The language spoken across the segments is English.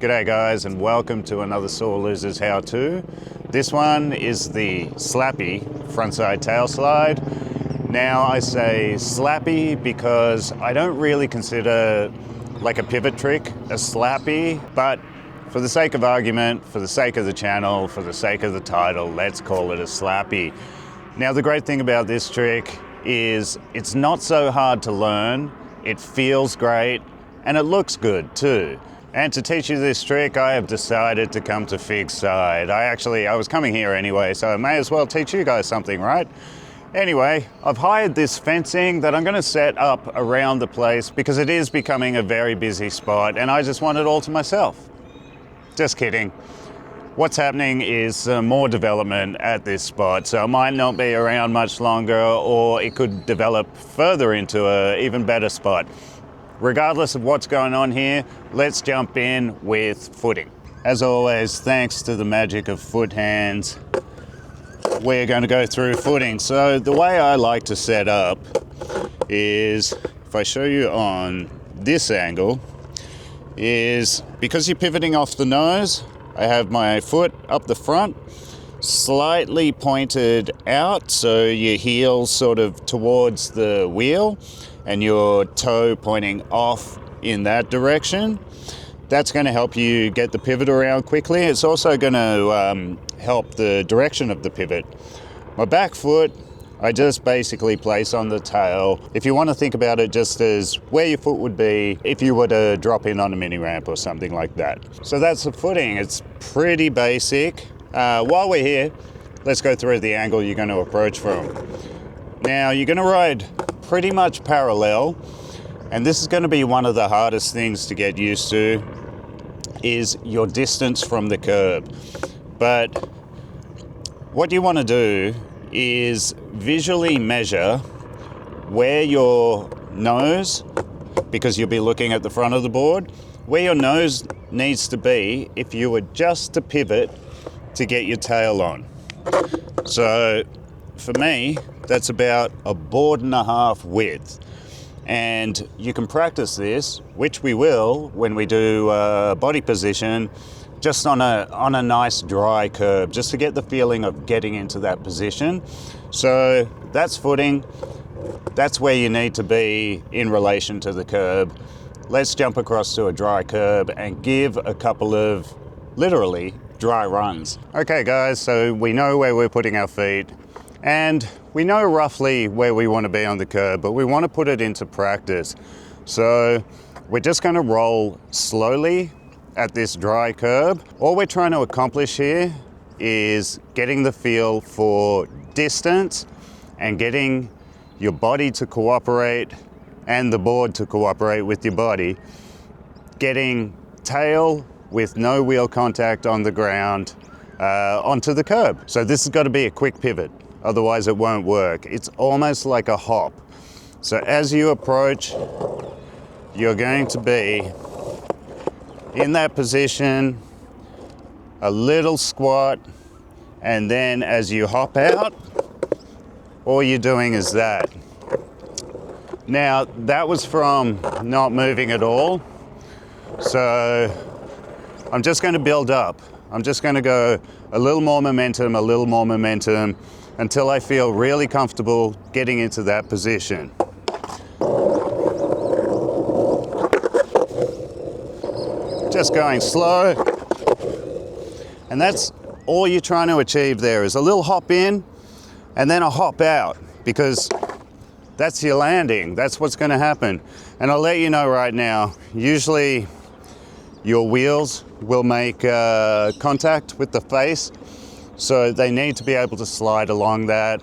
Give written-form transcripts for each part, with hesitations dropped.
G'day guys, and welcome to another Sore Losers how-to. This one is the Slappy frontside tail slide. Now I say Slappy because I don't really consider like a pivot trick a Slappy, but for the sake of argument, for the sake of the channel, for the sake of the title, let's call it a Slappy. Now the great thing about this trick is it's not so hard to learn, it feels great, and it looks good too. And to teach you this trick, I have decided to come to fixed side. I was coming here anyway, so I may as well teach you guys something, right? Anyway, I've hired this fencing that I'm gonna set up around the place because it is becoming a very busy spot and I just want it all to myself. Just kidding. What's happening is more development at this spot, so it might not be around much longer, or it could develop further into an even better spot. Regardless of what's going on here, let's jump in with footing. As always, thanks to the magic of foot hands, we're going to go through footing. So the way I like to set up is, if I show you on this angle, is because you're pivoting off the nose, I have my foot up the front, slightly pointed out, so your heel sort of towards the wheel, and your toe pointing off in that direction. That's going to help you get the pivot around quickly. It's also going to help the direction of the pivot. My back foot, I just basically place on the tail. If you want to think about it just as where your foot would be if you were to drop in on a mini ramp or something like that. So that's the footing. It's pretty basic. While we're here, let's go through the angle you're going to approach from. Now you're going to ride pretty much parallel, and this is going to be one of the hardest things to get used to, is your distance from the curb. But what you want to do is visually measure where your nose, because you'll be looking at the front of the board, where your nose needs to be if you were just to pivot to get your tail on. So for me, that's about a board and a half width. And you can practice this, which we will when we do body position, just on a nice dry curb, just to get the feeling of getting into that position. So that's footing. That's where you need to be in relation to the curb. Let's jump across to a dry curb and give a couple of literally dry runs. Okay guys, so we know where we're putting our feet, and we know roughly where we want to be on the curb, but we want to put it into practice. So we're just going to roll slowly at this dry curb. All we're trying to accomplish here is getting the feel for distance and getting your body to cooperate and the board to cooperate with your body. Getting tail with no wheel contact on the ground onto the curb. So this has got to be a quick pivot. Otherwise it won't work. It's almost like a hop. So as you approach, you're going to be in that position, a little squat, and then as you hop out, all you're doing is that. Now, that was from not moving at all. So I'm just going to build up. I'm just going to go a little more momentum, until I feel really comfortable getting into that position. Just going slow. And that's all you're trying to achieve there, is a little hop in and then a hop out, because that's your landing. That's what's going to happen. And I'll let you know right now, usually your wheels will make contact with the face. So they need to be able to slide along that.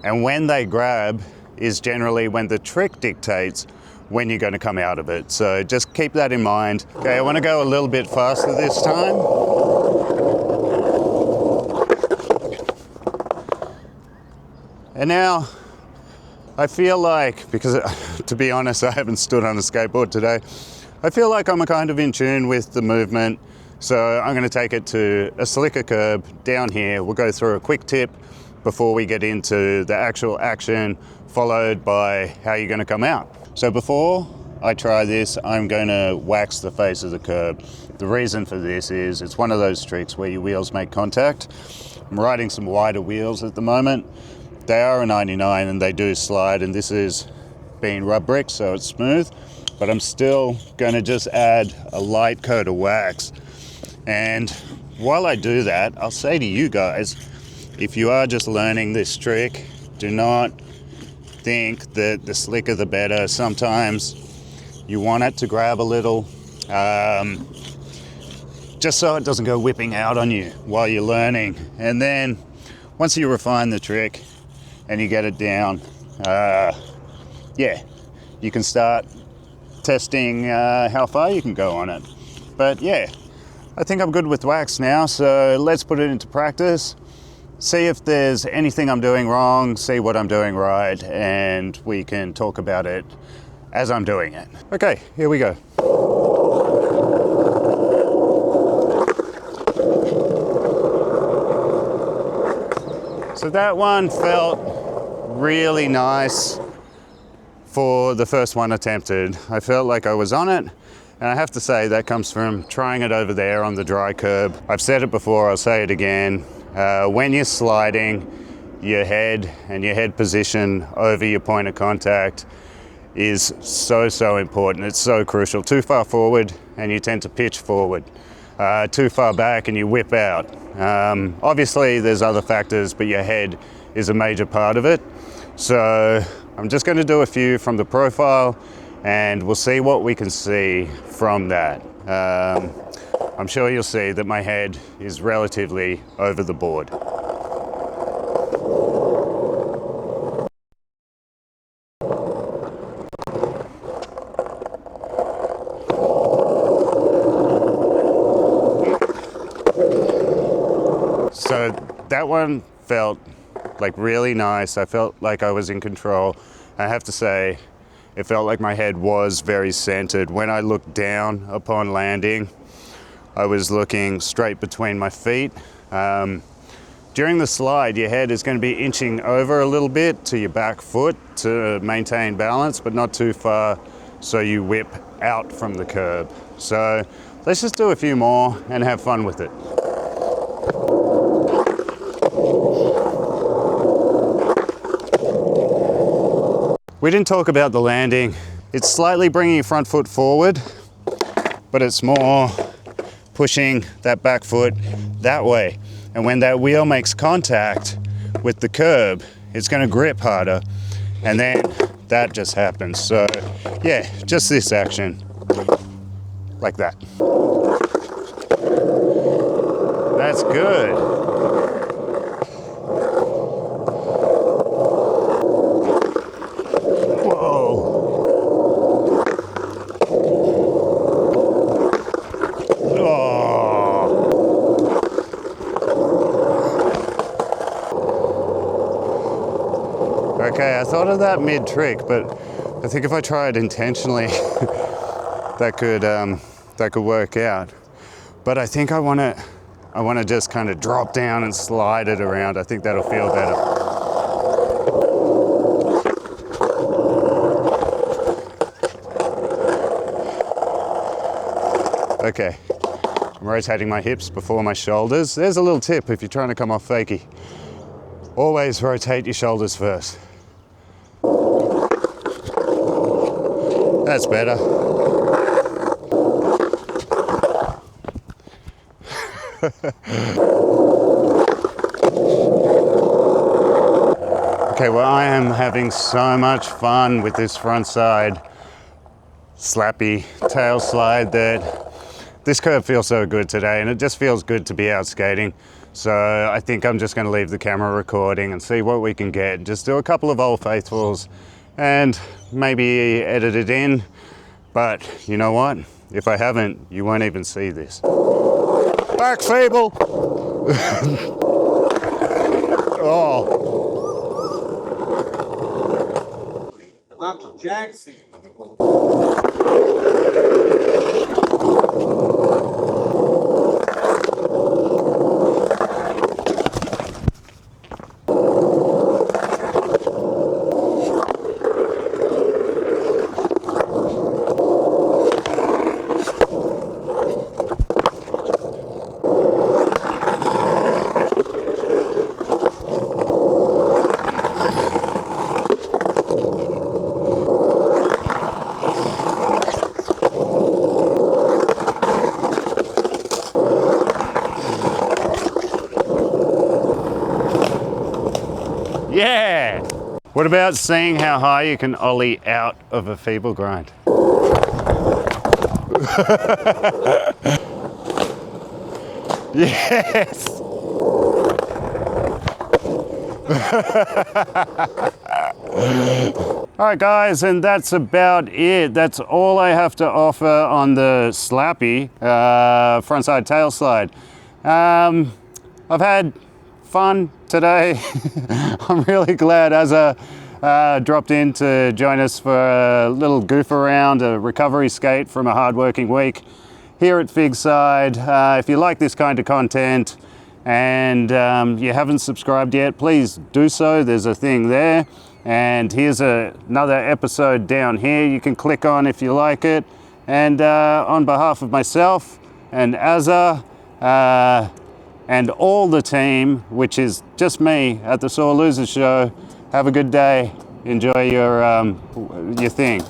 And when they grab is generally when the trick dictates when you're going to come out of it. So just keep that in mind. Okay, I want to go a little bit faster this time. And now I feel like, because to be honest, I haven't stood on a skateboard today, I feel like I'm kind of in tune with the movement. So I'm going to take it to a slicker curb down here. We'll go through a quick tip before we get into the actual action, followed by how you're going to come out. So before I try this, I'm going to wax the face of the curb. The reason for this is it's one of those tricks where your wheels make contact. I'm riding some wider wheels at the moment. They are a 99 and they do slide, and this is being rub brick, so it's smooth, but I'm still going to just add a light coat of wax. And while I do that, I'll say to you guys, if you are just learning this trick, do not think that the slicker the better. Sometimes you want it to grab a little, just so it doesn't go whipping out on you while you're learning. And then once you refine the trick and you get it down, yeah, you can start testing how far you can go on it. But yeah, I think I'm good with wax now, so let's put it into practice. See if there's anything I'm doing wrong, see what I'm doing right, and we can talk about it as I'm doing it. Okay, here we go. So that one felt really nice for the first one attempted. I felt like I was on it, and I have to say that comes from trying it over there on the dry curb. I've said it before, I'll say it again. When you're sliding, your head and your head position over your point of contact is so important. It's so crucial. Too far forward and you tend to pitch forward. Too far back and you whip out. Obviously there's other factors, but your head is a major part of it. So I'm just going to do a few from the profile and we'll see what we can see from that. I'm sure you'll see that my head is relatively over the board. So that one felt like really nice. I felt like I was in control. I have to say, it felt like my head was very centered. When I looked down upon landing, I was looking straight between my feet. During the slide, your head is going to be inching over a little bit to your back foot to maintain balance, but not too far so you whip out from the curb. So let's just do a few more and have fun with it. We didn't talk about the landing. It's slightly bringing your front foot forward, but it's more pushing that back foot that way. And when that wheel makes contact with the curb, it's going to grip harder. And then that just happens. So yeah, just this action, like that. That's good. Okay, I thought of that mid-trick, but I think if I try it intentionally, that could work out. But I think I want to just kind of drop down and slide it around. I think that'll feel better. Okay, I'm rotating my hips before my shoulders. There's a little tip if you're trying to come off fakie. Always rotate your shoulders first. That's better. Okay, well, I am having so much fun with this front side slappy tail slide that this curve feels so good today, and it just feels good to be out skating. So I think I'm just going to leave the camera recording and see what we can get. Just do a couple of Old Faithfuls and maybe edit it in. But you know what? If I haven't, you won't even see this. Back fable! Oh. Jackson. What about seeing how high you can ollie out of a feeble grind? Yes! Alright guys, and that's about it. That's all I have to offer on the Slappy frontside tail slide. I've had fun today. I'm really glad Azza dropped in to join us for a little goof around, a recovery skate from a hard-working week here at Figside. If you like this kind of content and you haven't subscribed yet, please do so. There's a thing there. And here's another episode down here you can click on if you like it. And on behalf of myself and Azza and all the team, which is just me at the Sore Losers Show, have a good day. Enjoy your thing.